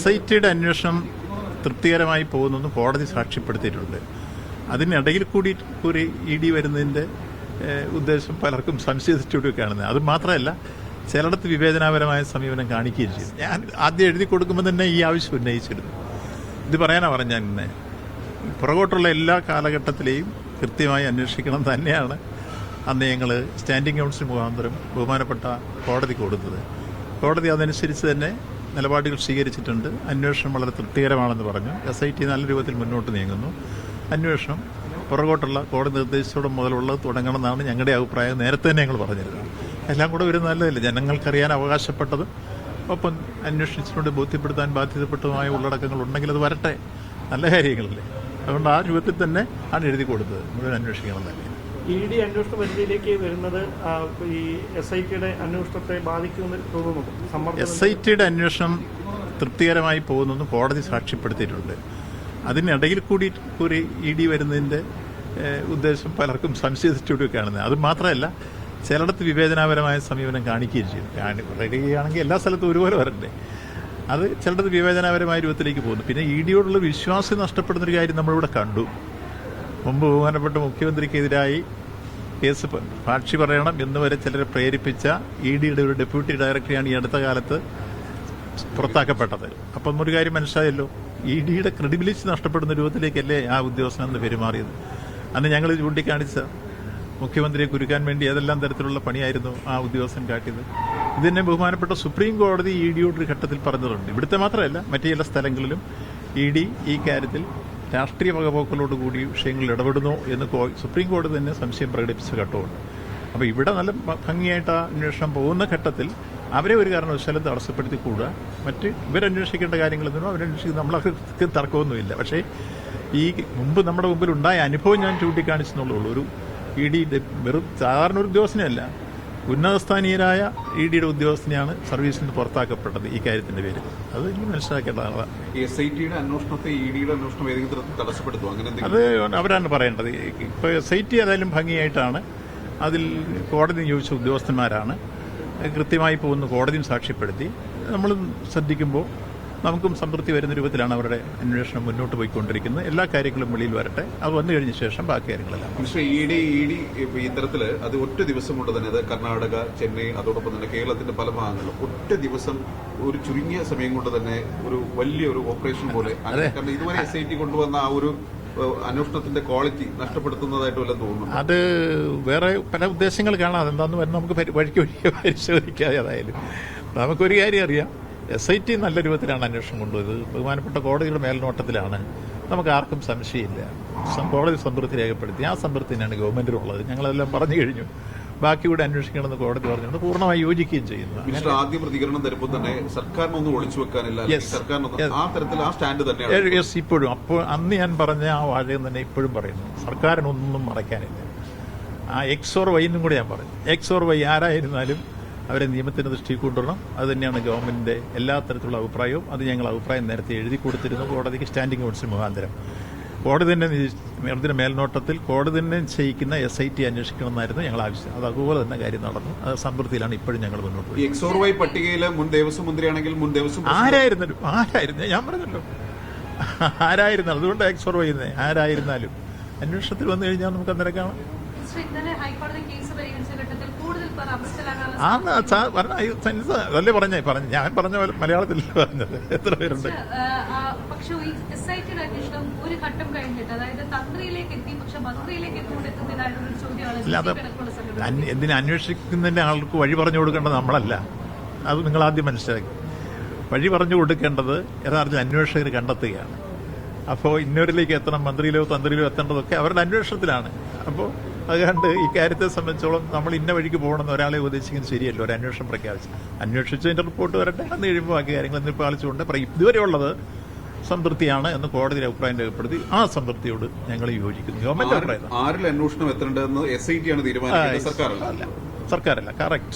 SITയുടെ അന്വേഷണം തൃപ്തികരമായി പോകുന്നെന്ന് കോടതി സാക്ഷ്യപ്പെടുത്തിയിട്ടുണ്ട്. അതിനിടയിൽ കൂടി ED വരുന്നതിൻ്റെ ഉദ്ദേശം പലർക്കും സംശയിച്ചിട്ട് കാണുന്നത്. അത് മാത്രമല്ല, ചിലയിടത്ത് വിവേചനാപരമായ സമീപനം കാണിക്കുകയും ചെയ്തു. ഞാൻ ആദ്യം എഴുതി കൊടുക്കുമ്പോൾ തന്നെ ഈ ആവശ്യം ഉന്നയിച്ചിരുന്നു. ഇത് പറയാനാണ് പറഞ്ഞ ഞാൻ പുറകോട്ടുള്ള എല്ലാ കാലഘട്ടത്തിലെയും കൃത്യമായി അന്വേഷിക്കണം തന്നെയാണ് അന്ന് ഞങ്ങൾ സ്റ്റാൻഡിംഗ് കൗൺസിൽ മുഖാന്തരം ബഹുമാനപ്പെട്ട കോടതി കൊടുത്തത്. കോടതി അതനുസരിച്ച് തന്നെ നിലപാടുകൾ സ്വീകരിച്ചിട്ടുണ്ട്. അന്വേഷണം വളരെ തൃപ്തികരമാണെന്ന് പറഞ്ഞു. SIT നല്ല രൂപത്തിൽ മുന്നോട്ട് നീങ്ങുന്നു. അന്വേഷണം പുറകോട്ടുള്ള കോടതി നിർദ്ദേശത്തോടെ മുതലുള്ളത് തുടങ്ങണമെന്നാണ് ഞങ്ങളുടെ അഭിപ്രായം. നേരത്തെ തന്നെ ഞങ്ങൾ പറഞ്ഞിരുന്നു. എല്ലാം കൂടെ ഒരു നല്ലതല്ലേ, ജനങ്ങൾക്കറിയാൻ അവകാശപ്പെട്ടതും ഒപ്പം അന്വേഷിച്ചുകൊണ്ട് ബോധ്യപ്പെടുത്താൻ ബാധ്യതപ്പെട്ടതുമായ ഉള്ളടക്കങ്ങൾ ഉണ്ടെങ്കിൽ അത് വരട്ടെ, നല്ല കാര്യങ്ങളല്ലേ. അതുകൊണ്ട് ആ രൂപത്തിൽ തന്നെ ആണ് എഴുതി കൊടുത്തത്. മുഴുവൻ അന്വേഷിക്കണം തന്നെ. ED അന്വേഷണ പരിധിയിലേക്ക് വരുന്നത് ഈ SITയുടെ അന്വേഷണത്തെ ബാധിക്കുമെന്ന് തോന്നുന്നു. SITയുടെ അന്വേഷണം തൃപ്തികരമായി പോകുന്നെന്ന് കോടതി സാക്ഷ്യപ്പെടുത്തിയിട്ടുണ്ട്. അതിനിടയിൽ കൂടി ED വരുന്നതിൻ്റെ ഉദ്ദേശം പലർക്കും സംശയിച്ചിട്ട് കാണുന്നത്. അത് മാത്രമല്ല, ചിലയിടത്ത് വിവേചനാപരമായ സമീപനം കാണിക്കുകയും ചെയ്തു. പറയുകയാണെങ്കിൽ എല്ലാ സ്ഥലത്തും ഒരുപോലെ വരണ്ടേ, അത് ചിലയിടത്ത് വിവേചനാപരമായ രൂപത്തിലേക്ക് പോകുന്നു. പിന്നെ EDയോടുള്ള വിശ്വാസം നഷ്ടപ്പെടുന്നൊരു കാര്യം നമ്മളിവിടെ കണ്ടു. മുമ്പ് ബഹുമാനപ്പെട്ട മുഖ്യമന്ത്രിക്കെതിരായി കേസ് സാക്ഷി പറയണം എന്ന് വരെ ചിലരെ പ്രേരിപ്പിച്ച EDയുടെ ഒരു ഡെപ്യൂട്ടി ഡയറക്ടറെയാണ് ഈ അടുത്ത കാലത്ത് പുറത്താക്കപ്പെട്ടത്. അപ്പം ഒരു കാര്യം മനസ്സിലായല്ലോ, EDയുടെ ക്രെഡിബിലിറ്റി നഷ്ടപ്പെടുന്ന രൂപത്തിലേക്കല്ലേ ആ ഉദ്യോഗസ്ഥനെന്ന് പെരുമാറിയത്. അന്ന് ഞങ്ങൾ ചൂണ്ടിക്കാണിച്ച മുഖ്യമന്ത്രിയെ കുരുക്കാൻ വേണ്ടി ഏതെല്ലാം തരത്തിലുള്ള പണിയായിരുന്നു ആ ഉദ്യോഗസ്ഥൻ കാട്ടിയത്. ഇത് തന്നെ ബഹുമാനപ്പെട്ട സുപ്രീം കോടതി EDയോടൊരു ഘട്ടത്തിൽ പറഞ്ഞിട്ടുണ്ട്. ഇവിടുത്തെ മാത്രമല്ല, മറ്റു ചില സ്ഥലങ്ങളിലും ED ഈ കാര്യത്തിൽ രാഷ്ട്രീയ വകപോക്കലോട് കൂടി വിഷയങ്ങളിൽ ഇടപെടുന്നു എന്ന് സുപ്രീം കോടതി തന്നെ സംശയം പ്രകടിപ്പിച്ച ഘട്ടമുണ്ട്. അപ്പോൾ ഇവിടെ നല്ല ഭംഗിയായിട്ട് ആ അന്വേഷണം പോകുന്ന ഘട്ടത്തിൽ അവരെ ഒരു കാരണവശാലും തടസ്സപ്പെടുത്തിക്കൂടുക. മറ്റ് ഇവരന്വേഷിക്കേണ്ട കാര്യങ്ങളൊന്നും അവരന്വേഷിക്കുന്നത് നമ്മളൊക്കെ തർക്കമൊന്നുമില്ല. പക്ഷേ ഈ മുമ്പ് നമ്മുടെ മുമ്പിൽ ഉണ്ടായ അനുഭവം ഞാൻ ചൂണ്ടിക്കാണിച്ചെന്നുള്ളൂ. ഒരു ED വെറും സാധാരണ ഒരു ഉദ്യോഗസ്ഥനല്ല, ഉന്നതസ്ഥാനീയരായ EDയുടെ ഉദ്യോഗസ്ഥനെയാണ് സർവീസിൽ നിന്ന് പുറത്താക്കപ്പെട്ടത് ഈ കാര്യത്തിന്റെ പേരിൽ. അത് ഇനി മനസ്സിലാക്കേണ്ടതാണ്. SITയുടെ അന്വേഷണത്തെ EDയുടെ അന്വേഷണം ഏതെങ്കിലും തരത്തിൽ തടസ്സപ്പെടുത്തും, അങ്ങനെ അത് അവരാണ് പറയേണ്ടത്. ഇപ്പോൾ SIT ഏതായാലും ഭംഗിയായിട്ടാണ്, അതിൽ കോടതി നിയോഗിച്ച ഉദ്യോഗസ്ഥന്മാരാണ്, കൃത്യമായി പോകുന്ന കോടതിയും സാക്ഷ്യപ്പെടുത്തി. നമ്മൾ ശ്രദ്ധിക്കുമ്പോൾ നമുക്കും സംതൃപ്തി വരുന്ന രൂപത്തിലാണ് അവരുടെ അന്വേഷണം മുന്നോട്ട് പോയിക്കൊണ്ടിരിക്കുന്നത്. എല്ലാ കാര്യങ്ങളും വെളിയിൽ വരട്ടെ, അത് വന്നു കഴിഞ്ഞ ശേഷം ബാക്കി കാര്യങ്ങളെല്ലാം. പക്ഷേ ED ഇത്തരത്തില് അത് ഒറ്റ ദിവസം കൊണ്ട് തന്നെ, അത് കർണാടക, ചെന്നൈ, അതോടൊപ്പം തന്നെ കേരളത്തിന്റെ പല ഭാഗങ്ങളിലും ഒറ്റ ദിവസം ഒരു ചുരുങ്ങിയ സമയം കൊണ്ട് തന്നെ ഒരു വലിയൊരു ഓപ്പറേഷൻ പോലെ, കാരണം ഇതുവരെ SIT കൊണ്ടുവന്ന ആ ഒരു അന്വേഷണത്തിന്റെ ക്വാളിറ്റി നഷ്ടപ്പെടുത്തുന്നതായിട്ട് വല്ലതും തോന്നുന്നു. അത് വേറെ പല ഉദ്ദേശങ്ങൾ കാണാം. അതെന്താന്ന് വരുന്ന നമുക്ക് വഴിക്ക് പരിശോധിക്കാതെ. അതായാലും നമുക്കൊരു കാര്യം അറിയാം, SIT നല്ല രൂപത്തിലാണ് അന്വേഷണം കൊണ്ടുപോയത്. ബഹുമാനപ്പെട്ട കോടതിയുടെ മേൽനോട്ടത്തിലാണ്. നമുക്ക് ആർക്കും സംശയമില്ല. കോടതി സംതൃപ്തി രേഖപ്പെടുത്തി. ആ സംതൃപ്തി തന്നെയാണ് ഗവൺമെന്റിനുള്ളത്. ഞങ്ങളെല്ലാം പറഞ്ഞു കഴിഞ്ഞു. ബാക്കി കൂടെ അന്വേഷിക്കണമെന്ന് കോടതി പറഞ്ഞുകൊണ്ട് പൂർണ്ണമായി യോജിക്കുകയും ചെയ്യുന്നു. ആദ്യ പ്രതികരണം തരുമ്പോൾ തന്നെ സർക്കാരിനൊന്നും ഒളിച്ചു വെക്കാനില്ല, സർക്കാരിന് ആ തരത്തിൽ ആ സ്റ്റാൻഡ് തന്നെയാണ്. യെസ്, ഇപ്പോഴും. അപ്പോൾ അന്ന് ഞാൻ പറഞ്ഞ ആ വാചകം തന്നെ ഇപ്പോഴും പറയുന്നു. സർക്കാരിനൊന്നും മറയ്ക്കാനില്ല. ആ X or Y എന്നും കൂടെ ഞാൻ പറഞ്ഞു. X or Y ആരായിരുന്നാലും അവരെ നിയമത്തിന്റെ ദൃഷ്ടിയിൽ കൊണ്ടുവരണം. അത് തന്നെയാണ് ഗവൺമെന്റിന്റെ എല്ലാ തരത്തിലുള്ള അഭിപ്രായവും. അത് ഞങ്ങൾ അഭിപ്രായം നേരത്തെ എഴുതി കൊടുത്തിരുന്നു കോടതിക്ക്, സ്റ്റാൻഡിംഗ് കൗൺസിൽ മുഖാന്തരം. കോടതി തന്നെ അതിന്റെ മേൽനോട്ടത്തിൽ കോടതി തന്നെ ചെയ്യിക്കുന്ന SIT അന്വേഷിക്കണമെന്നായിരുന്നു ഞങ്ങൾ ആവശ്യം. അത് അതുപോലെ തന്നെ കാര്യം നടന്നു. അത് സംതൃപ്തിയിലാണ് ഇപ്പോഴും ഞങ്ങൾ മുന്നോട്ട് പോയി. X or Y പട്ടികയിലെ മുൻ ദേവസ്വം മന്ത്രിയാണെങ്കിൽ മുൻ ദേവസ്വം ആരായിരുന്നു ഞാൻ പറഞ്ഞല്ലോ, ആരായിരുന്നാലും. അതുകൊണ്ട് X or Y ആരായിരുന്നാലും അന്വേഷണത്തിൽ വന്നു കഴിഞ്ഞാൽ നമുക്ക് അന്നേരം കാണാം. അതല്ലേ പറഞ്ഞ ഞാൻ പറഞ്ഞ മലയാളത്തിലല്ല പറഞ്ഞത്. എത്ര പേരുണ്ട്? എന്തിനാ അന്വേഷിക്കുന്നതിന്റെ ആൾക്ക് വഴി പറഞ്ഞു കൊടുക്കേണ്ടത് നമ്മളല്ല. അത് നിങ്ങൾ ആദ്യം മനസ്സിലാക്കി. വഴി പറഞ്ഞു കൊടുക്കേണ്ടത് യഥാർത്ഥത്തിൽ അന്വേഷകർ കണ്ടെത്തുകയാണ്. അപ്പോൾ ഇന്നവരിലേക്ക് എത്തണം, മന്ത്രിയിലോ തന്ത്രിയിലോ എത്തേണ്ടതൊക്കെ അവരുടെ അന്വേഷണത്തിലാണ്. അപ്പോൾ അതുകൊണ്ട് ഈ കാര്യത്തെ സംബന്ധിച്ചോളം നമ്മൾ ഇന്ന വഴിക്ക് പോകണമെന്ന് ഒരാളെ ഉപദേശിക്കുന്നത് ശരിയല്ലോ. ഒരു അന്വേഷണം പ്രഖ്യാപിച്ചു, അന്വേഷിച്ചതിന്റെ റിപ്പോർട്ട് വരട്ടെ, അന്ന് കഴിയുമ്പോൾ ബാക്കി കാര്യങ്ങൾ എന്നിട്ട് പാലിച്ചുകൊണ്ട് ഇതുവരെയുള്ളത് സംതൃപ്തിയാണ് എന്ന് കോടതിയുടെ അഭിപ്രായം രേഖപ്പെടുത്തി. ആ സംതൃപ്തിയോട് ഞങ്ങൾ യോജിക്കുന്നു. ഗവൺമെന്റ് അഭിപ്രായം ആരിൽ അന്വേഷണം എത്തേണ്ടതെന്ന് SIT ആണ് തീരുമാനിക്കുന്നത്, സർക്കാരല്ല. സർക്കാരല്ല. കറക്റ്റ്.